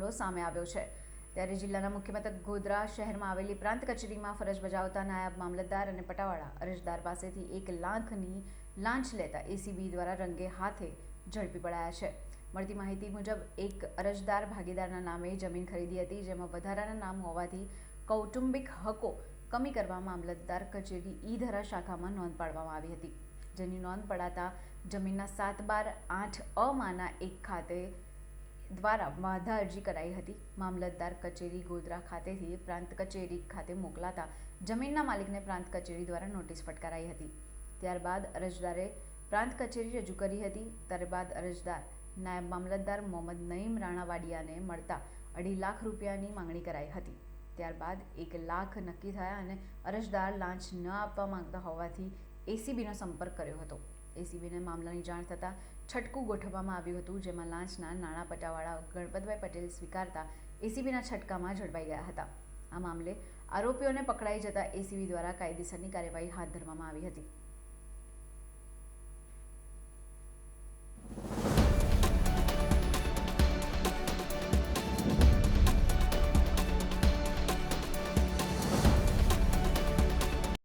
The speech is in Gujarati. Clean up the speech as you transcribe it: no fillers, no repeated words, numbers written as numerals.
મામલો સામે આવ્યો છે। ત્યારે જિલ્લાના મુખ્ય મથક ગોધરા શહેરમાં આવેલી પ્રાંત કચેરીમાં ફરજ બજાવતા નાયબ મામલતદાર અને પટાવાળા અરજદાર પાસેથી 1 લાખની લાંચ લેતા એસીબી દ્વારા રંગે હાથે ઝડપી પડાયા છે। મળતી માહિતી મુજબ એક અરજદાર ભાગીદારના નામે જમીન ખરીદી હતી, જેમાં વધારાના નામ હોવાથી કૌટુંબિક હકો કમી કરવા મામલતદાર કચેરી ઈ-ધરા શાખામાં નોંધ પાડવામાં આવી હતી, જેની નોંધ પડાતા જમીનના 7/12 અમાંના એક ખાતે દ્વારા વાંધા અરજી કરાઈ હતી। મામલતદાર કચેરી ગોધરા ખાતેથી પ્રાંત કચેરી ખાતે મોકલાતા જમીનના માલિકને પ્રાંત કચેરી દ્વારા નોટિસ ફટકારાઈ હતી। ત્યારબાદ અરજદારે પ્રાંત કચેરી રજૂ કરી હતી। ત્યારબાદ અરજદાર નાયબ મામલતદાર મોહમ્મદ નઈમ રાણાવાડિયાને મળતા 2.5 લાખ રૂપિયાની માંગણી કરાઈ હતી। ત્યારબાદ 1 લાખ નક્કી થયા અને અરજદાર લાંચ ન આપવા માંગતા હોવાથી એસીબીનો સંપર્ક કર્યો હતો। એસીબીને મામલાની જાણ થતાં છટકું ગોઠવવામાં આવ્યું હતું, જેમાં લાંચના નાણાં પટાવાળા ગણપતભાઈ પટેલ સ્વીકારતા એસીબીના છટકામાં ઝડપાઈ ગયા હતા। આ મામલે આરોપીઓને પકડાઈ જતા એસીબી દ્વારા કાયદેસરની કાર્યવાહી હાથ ધરવામાં આવી હતી।